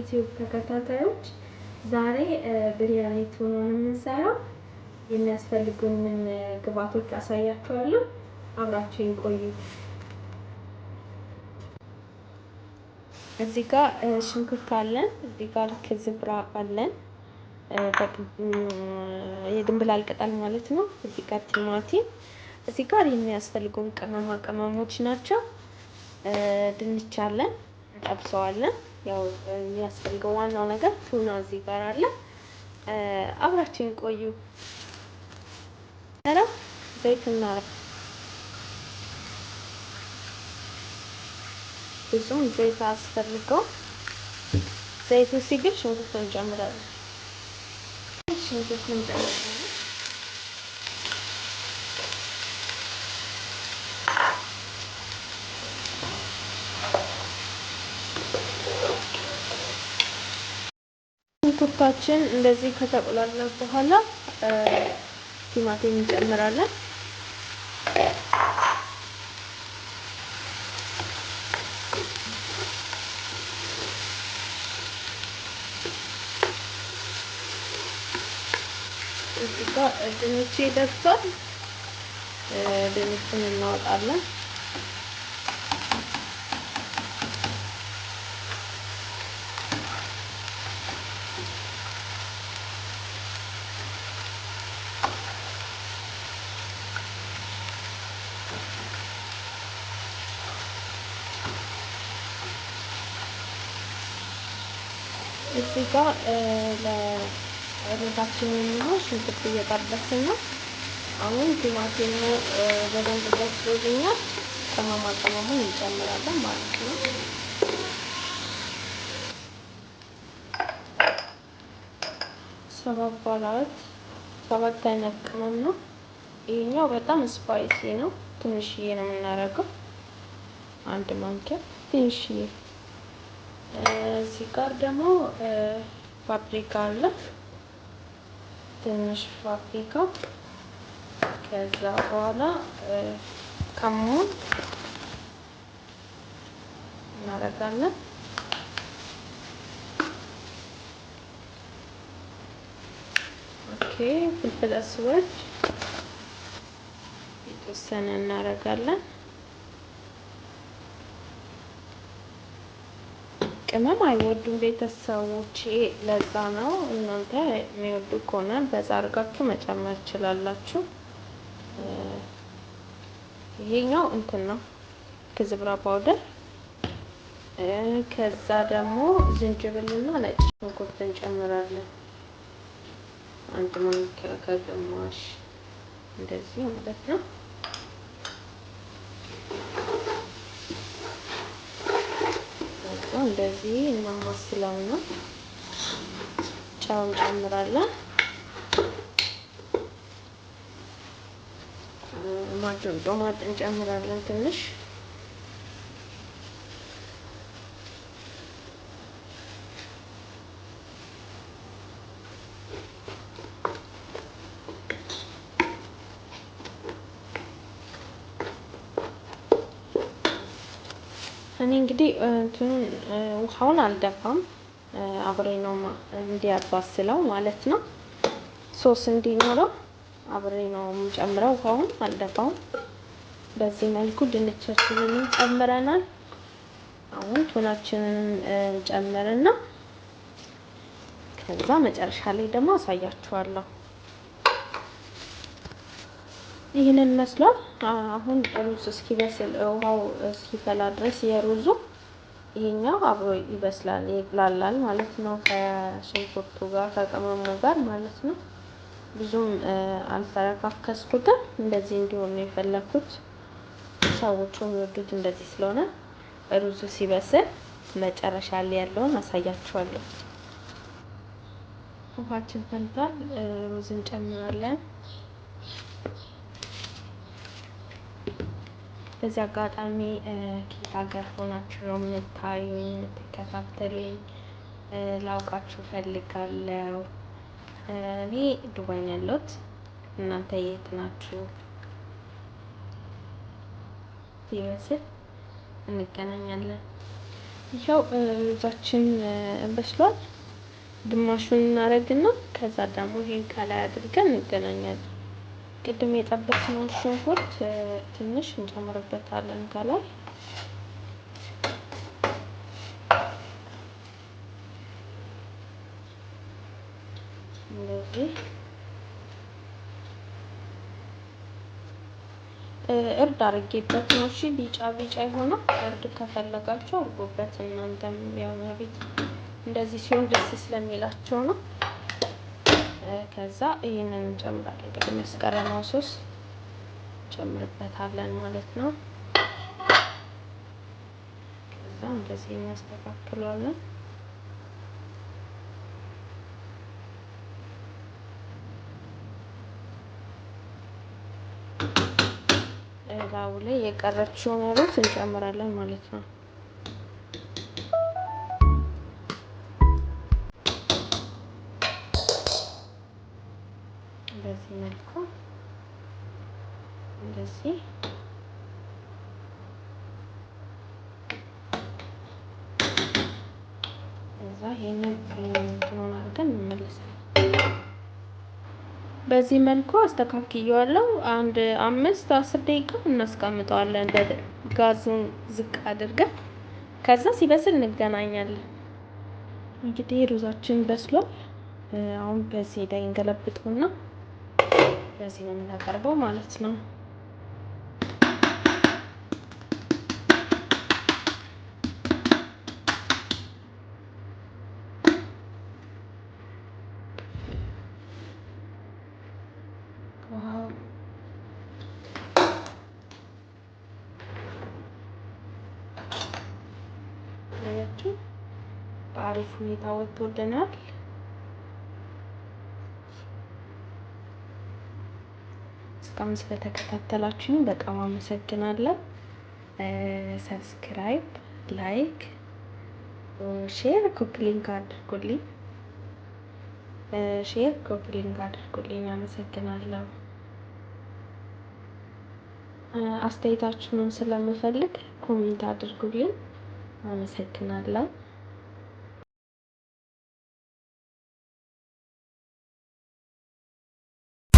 የዩቲዩብ ተከታታዮች ዛሬ ብሪያኒ ቱን ነው የምንሰራው። የሚያስፈልጉንን ግብአቶች አሳያችኋለሁ። አብራችሁን ቆዩ። እዚህ ጋር ሽንኩርት አለን፣ እዚህ ጋር ክዝብራ አለን፣ የድንብላል ቅጠል ማለት ነው። እዚህ ጋር ቲማቲም፣ እዚህ ጋር የሚያስፈልጉን ቅመማ ቅመሞች ናቸው። ድንች አለን፣ እንጠብሰዋለን። ያው የሚያስፈልገው ዋናው ነገር ቱና እዚህ ጋር አለ። አብራችሁን ቆዩ። ዘይት እናረግ። ብዙም ዘይት አያስፈልገውም። ዘይቱ ሲግል ሽንኩርቱን እንጨምራለን። ሽንኩርቱን እንጨምራለን። ሽንኩርታችን እንደዚህ ከተቆላላ በኋላ ቲማቲም እንጨምራለን። እዚህ ጋር ድንቹ ደርሷል። ድንቹን እናወጣለን። እዚህ ጋር ለሩዛችን የሚሆን ሽንኩርት እየጠበስን ነው። አሁን ቲማቲሙ በደንብ በስሎልኛል። ቅመማ ቅመሙን እንጨምራለን ማለት ነው። ሰባት አይነት ቅመም ነው። ይሄኛው በጣም ስፓይሲ ነው። ትንሽዬ ነው የምናደርገው፣ አንድ ማንኪያ ትንሽዬ። እዚህ ጋር ደግሞ ፓፕሪካ አለ፣ ትንሽ ፓፕሪካ። ከዛ በኋላ ከሙን እናደርጋለን። ኦኬ፣ ፍልፍል አስዋድ የተወሰነ እናደርጋለን። ቅመም አይወዱም ቤተሰቦቼ፣ ለዛ ነው። እናንተ የሚወዱ ከሆነ በዛ አድርጋችሁ መጨመር ትችላላችሁ። ይሄኛው እንትን ነው፣ ክዝብራ ፓውደር። ከዛ ደግሞ ዝንጅብልና ነጭ ሽንኩርት እንጨምራለን። አንድ ማንኪያ ከግማሽ እንደዚህ ማለት ነው። እንደዚህ እናማስለውና ጨው እንጨምራለን። ቶማት እንጨምራለን ትንሽ። እኔ እንግዲህ እንትኑን ውሃውን አልደፋም፣ አብሬ ነው እንዲያባስለው ማለት ነው። ሶስ እንዲኖረው አብሬ ነው የምጨምረው፣ ውሃውን አልደፋም። በዚህ መልኩ ድንቻችንን ጨምረናል። አሁን ቱናችንን ጨምርና ከዛ መጨረሻ ላይ ደግሞ አሳያችኋለሁ። ይሄንን መስሏል። አሁን ሩዝ እስኪበስል ውሃው እስኪፈላ ድረስ የሩዙ ይሄኛው አብሮ ይበስላል፣ ይብላላል ማለት ነው፣ ከሽንኩርቱ ጋር ከቅመሙ ጋር ማለት ነው። ብዙም አልፈረካከስኩትም፣ እንደዚህ እንዲሆን ነው የፈለኩት። ሰዎቹ የሚወዱት እንደዚህ ስለሆነ ሩዙ ሲበስል መጨረሻ ላይ ያለውን አሳያችኋለሁ። ውሃችን ፈልቷል። ሩዝ እንጨምራለን። በዚህ አጋጣሚ ከየት ሀገር ሆናችሁ ነው የምታዩኝ የምትከታተሉኝ? ላውቃችሁ ፈልጋለሁ። እኔ ዱባይ ነው ያለሁት። እናንተ የት ናችሁ? ሲበስል እንገናኛለን። ይኸው ሩዛችን በስሏል። ግማሹን እናደርግና ከዛ ደግሞ ይሄን ከላይ አድርገን እንገናኛለን። ቅድም የጠበስነውን ሽንኩርት ትንሽ እንጨምርበታለን ከላይ። እንደዚህ እርድ አድርጌበት ነው። እሺ ቢጫ የሆነው እርድ ከፈለጋችሁ አድርጉበት። እናንተም ያው ቤት እንደዚህ ሲሆን ደስ ስለሚላቸው ነው። ከዛ ይሄንን እንጨምራለን። ቅድም ያስቀረነው ሶስ እንጨምርበታለን ማለት ነው። ከዛ እንደዚህ እናስተካክለዋለን። ላዩ ላይ የቀረችውን ሩዝ እንጨምራለን ማለት ነው። በዚህ መልኩ እንደዚህ እዛ ይሄንን እንትኑን አድርገን እንመለሳለን። በዚህ መልኩ አስተካክየዋለሁ። አንድ 5-10 ደቂቃ እናስቀምጠዋለን ጋዙን ዝቅ አድርገን። ከዛ ሲበስል እንገናኛለን። እንግዲህ ሩዛችን በስሏል። አሁን በዚህ ላይ እንገለብጠውና በዚህ ነው የምናቀርበው ማለት ነው። ያያችሁ በአሪፍ ሁኔታ ወጥቶልናል። እስካሁን ስለተከታተላችሁኝ በጣም አመሰግናለሁ። ሰብስክራይብ፣ ላይክ፣ ሼር፣ ኮፕሊንግ አድርጉልኝ። አመሰግናለሁ። አስተያየታችሁን ስለምፈልግ ኮሜንት አድርጉልኝ። አመሰግናለሁ።